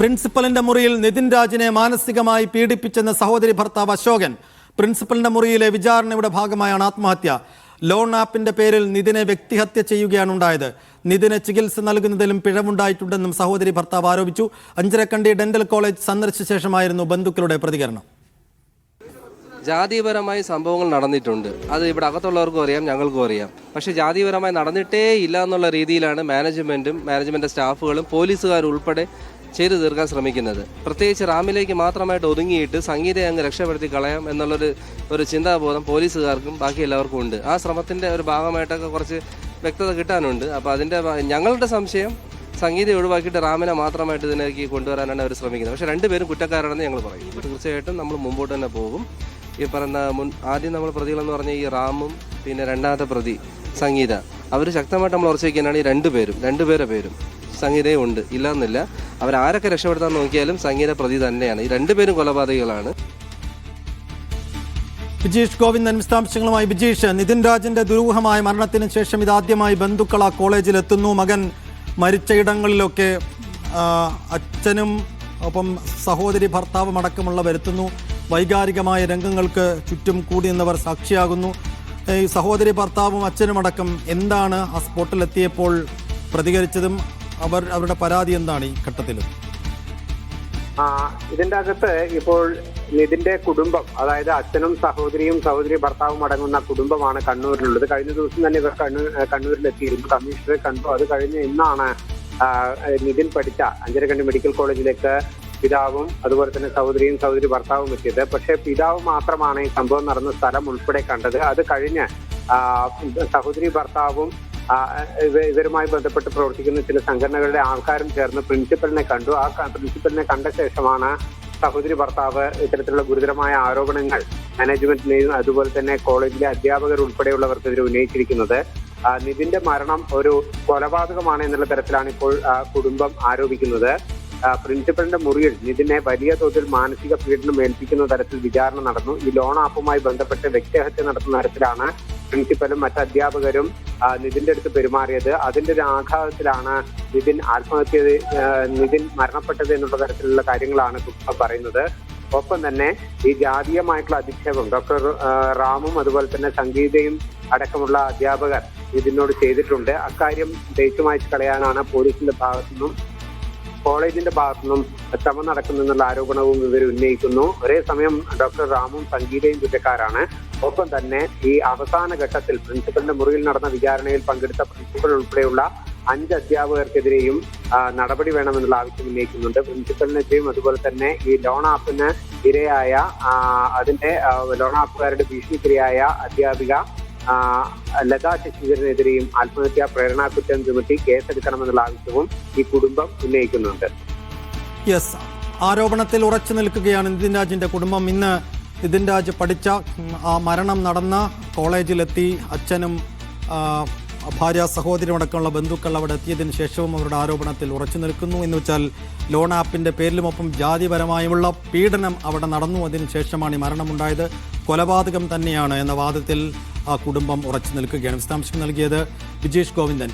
പ്രിൻസിപ്പലിന്റെ മുറിയിൽ നിതിൻ രാജിനെ മാനസികമായി പീഡിപ്പിച്ചെന്ന സഹോദരി ഭർത്താവ് അശോകൻ. പ്രിൻസിപ്പലിന്റെ മുറിയിലെ വിചാരണയുടെ ഭാഗമായാണ് ആത്മഹത്യ. ലോൺ ആപ്പിന്റെ പേരിൽ നിതിനെ വ്യക്തിഹത്യ ചെയ്യുകയാണ് ഉണ്ടായത്. നിതിന് ചികിത്സ നൽകുന്നതിലും പിഴവുണ്ടായിട്ടുണ്ടെന്നും സഹോദരി ഭർത്താവ് ആരോപിച്ചു. അഞ്ചരക്കണ്ടി ഡെന്റൽ കോളേജ് സന്ദർശിച്ച ശേഷമായിരുന്നു ബന്ധുക്കളുടെ പ്രതികരണം. ജാതിപരമായി സംഭവങ്ങൾ നടന്നിട്ടുണ്ട്. അത് ഇവിടെ അകത്തുള്ളവർക്കും അറിയാം, ഞങ്ങൾക്കും അറിയാം. പക്ഷേ ജാതിപരമായി നടന്നിട്ടേ ഇല്ല എന്നുള്ള രീതിയിലാണ് മാനേജ്മെന്റ് സ്റ്റാഫുകളും പോലീസുകാരും ഉൾപ്പെടെ ചെയ്തു തീർക്കാൻ ശ്രമിക്കുന്നത്. പ്രത്യേകിച്ച് റാമിലേക്ക് മാത്രമായിട്ട് ഒതുങ്ങിയിട്ട് സംഗീതയെ അങ്ങ് രക്ഷപ്പെടുത്തി കളയാം എന്നുള്ളൊരു ചിന്താബോധം പോലീസുകാർക്കും ബാക്കി എല്ലാവർക്കും ഉണ്ട്. ആ ശ്രമത്തിൻ്റെ ഒരു ഭാഗമായിട്ടൊക്കെ കുറച്ച് വ്യക്തത കിട്ടാനുണ്ട്. അപ്പോൾ അതിൻ്റെ ഞങ്ങളുടെ സംശയം സംഗീതം ഒഴിവാക്കിയിട്ട് റാമിനെ മാത്രമായിട്ട് ഇതിലേക്ക് കൊണ്ടുവരാനാണ് അവർ ശ്രമിക്കുന്നത്. പക്ഷേ രണ്ടുപേരും കുറ്റക്കാരാണെന്ന് ഞങ്ങൾ പറയും. തീർച്ചയായിട്ടും നമ്മൾ മുമ്പോട്ട് തന്നെ പോകും. ഈ പറയുന്ന ആദ്യം നമ്മൾ പ്രതികളെന്ന് പറഞ്ഞ ഈ റാമും പിന്നെ രണ്ടാമത്തെ പ്രതി സംഗീത, അവർ ശക്തമായിട്ട് നമ്മൾ ഉറച്ചു വയ്ക്കാനാണ് ഈ രണ്ടുപേരെ പേരും സംഗീതയും ഉണ്ട്, ഇല്ലയെന്നില്ല. അവരാരൊക്കെ രക്ഷപ്പെടുത്താൻ നോക്കിയാലും സംഗീത പ്രതി തന്നെയാണ്. ഈ രണ്ടുപേരും കൊലപാതകികളാണ്. ബിജീഷ് ഗോവിന്ദൻ വിശദാംശങ്ങളുമായി. ബിജീഷ്, നിതിൻ രാജിന്റെ ദുരൂഹമായ മരണത്തിന് ശേഷം ഇതാദ്യമായി ബന്ധുക്കൾ ആ കോളേജിലെത്തുന്നു. മകൻ മരിച്ച ഇടങ്ങളിലൊക്കെ അച്ഛനും ഒപ്പം സഹോദരി ഭർത്താവും അടക്കമുള്ളവരെത്തുന്നു. വൈകാരികമായ രംഗങ്ങൾക്ക് ചുറ്റും കൂടി നിന്നവർ സാക്ഷിയാകുന്നു. ഈ സഹോദരി ഭർത്താവും അച്ഛനും അടക്കം എന്താണ് ആ സ്പോട്ടിലെത്തിയപ്പോൾ പ്രതികരിച്ചതും അവരുടെ പരാതി എന്താണ് ഈ ഘട്ടത്തിൽ? ഇതിന്റെ അകത്ത് ഇപ്പോൾ നിതിന്റെ കുടുംബം, അതായത് അച്ഛനും സഹോദരി ഭർത്താവും അടങ്ങുന്ന കുടുംബമാണ് കണ്ണൂരിലുള്ളത്. കഴിഞ്ഞ ദിവസം തന്നെ ഇവർ കണ്ണൂരിലെത്തിയിരുന്നു. കമ്മീഷണറെ കണ്ടു. അത് കഴിഞ്ഞ് ഇന്നാണ് നിതിൻ പഠിച്ച അഞ്ചരക്കണ്ടി മെഡിക്കൽ കോളേജിലേക്ക് പിതാവും അതുപോലെ തന്നെ സഹോദരി ഭർത്താവും എത്തിയത്. പക്ഷേ പിതാവ് മാത്രമാണ് ഈ സംഭവം നടന്ന സ്ഥലം ഉൾപ്പെടെ കണ്ടത്. അത് കഴിഞ്ഞ് സഹോദരി ഭർത്താവും ഇവരുമായി ബന്ധപ്പെട്ട് പ്രവർത്തിക്കുന്ന ചില സംഘടനകളുടെ ആൾക്കാരും ചേർന്ന് പ്രിൻസിപ്പലിനെ കണ്ടു. ആ പ്രിൻസിപ്പലിനെ കണ്ട ശേഷമാണ് സഹോദരി ഭർത്താവ് ഇത്തരത്തിലുള്ള ഗുരുതരമായ ആരോപണങ്ങൾ മാനേജ്മെന്റിനെയും അതുപോലെ തന്നെ കോളേജിലെ അധ്യാപകർ ഉൾപ്പെടെയുള്ളവർക്കെതിരെ ഉന്നയിച്ചിരിക്കുന്നത്. നിതിന്റെ മരണം ഒരു കൊലപാതകമാണ് എന്നുള്ള തരത്തിലാണ് ഇപ്പോൾ കുടുംബം ആരോപിക്കുന്നത്. പ്രിൻസിപ്പലിന്റെ മുറിയിൽ നിതിനെ വലിയ തോതിൽ മാനസിക പീഡനം ഏൽപ്പിക്കുന്ന തരത്തിൽ വിചാരണ നടന്നു. ഈ ലോൺ ആപ്പുമായി ബന്ധപ്പെട്ട് വ്യക്തിഹത്യ നടത്തുന്ന തരത്തിലാണ് പ്രിൻസിപ്പലും മറ്റ് അധ്യാപകരും നിതിന്റെ അടുത്ത് പെരുമാറിയത്. അതിന്റെ ഒരു ആഘാതത്തിലാണ് നിതിൻ മരണപ്പെട്ടത് എന്നുള്ള തരത്തിലുള്ള കാര്യങ്ങളാണ് പറയുന്നത്. ഒപ്പം തന്നെ ഈ ജാതീയമായിട്ടുള്ള അധിക്ഷേപം ഡോക്ടർ റാമും അതുപോലെ തന്നെ സംഗീതയും അടക്കമുള്ള അധ്യാപകർ ഇതിനോട് ചെയ്തിട്ടുണ്ട്. അക്കാര്യം ദേശമായിട്ട് കളയാനാണ് പോലീസിന്റെ ഭാഗത്തുനിന്നും കോളേജിന്റെ ഭാഗത്തുനിന്നും ശ്രമം നടക്കുന്നെന്നുള്ള ആരോപണവും ഇവർ ഉന്നയിക്കുന്നു. ഒരേ സമയം ഡോക്ടർ റാമും സംഗീതയും കുറ്റക്കാരാണ്. ഒപ്പം തന്നെ ഈ അവസാന ഘട്ടത്തിൽ പ്രിൻസിപ്പലിന്റെ മുറിയിൽ നടന്ന വിചാരണയിൽ പങ്കെടുത്ത പ്രിൻസിപ്പൽ ഉൾപ്പെടെയുള്ള 5 അധ്യാപകർക്കെതിരെയും നടപടി വേണമെന്നുള്ള ആവശ്യം ഉന്നയിക്കുന്നുണ്ട്. പ്രിൻസിപ്പലിനെതിരെയും അതുപോലെ തന്നെ ഈ ലോൺ ആപ്പിന് ഇരയായ അതിന്റെ ലോൺ ആപ്പുകാരുടെ ഭീഷണിക്കിരയായ അധ്യാപിക ലതാ ശശിധരനെതിരെയും ആത്മഹത്യാ പ്രേരണാ കുറ്റം ചുമത്തി കേസെടുക്കണമെന്നുള്ള ആവശ്യവും ഈ കുടുംബം ഉന്നയിക്കുന്നുണ്ട്. യെസ്, ആരോപണത്തിൽ ഉറച്ചു നിൽക്കുകയാണ് നിതിൻ രാജിന്റെ കുടുംബം. ഇന്ന് നിതിൻ രാജ് പഠിച്ച ആ മരണം നടന്ന കോളേജിലെത്തി. അച്ഛനും ഭാര്യ സഹോദരിയും അടക്കമുള്ള ബന്ധുക്കൾ അവിടെ എത്തിയതിനു ശേഷവും അവരുടെ ആരോപണത്തിൽ ഉറച്ചു നിൽക്കുന്നു. എന്ന് വെച്ചാൽ ലോൺ ആപ്പിന്റെ പേരിലുമൊപ്പം ജാതിപരമായുമുള്ള പീഡനം അവിടെ നടന്നു. അതിനുശേഷമാണ് ഈ മരണമുണ്ടായത്. കൊലപാതകം തന്നെയാണ് എന്ന വാദത്തിൽ ആ കുടുംബം ഉറച്ചു നിൽക്കുകയാണ്. വിശദാംശം നൽകിയത് ബിജീഷ് ഗോവിന്ദൻ.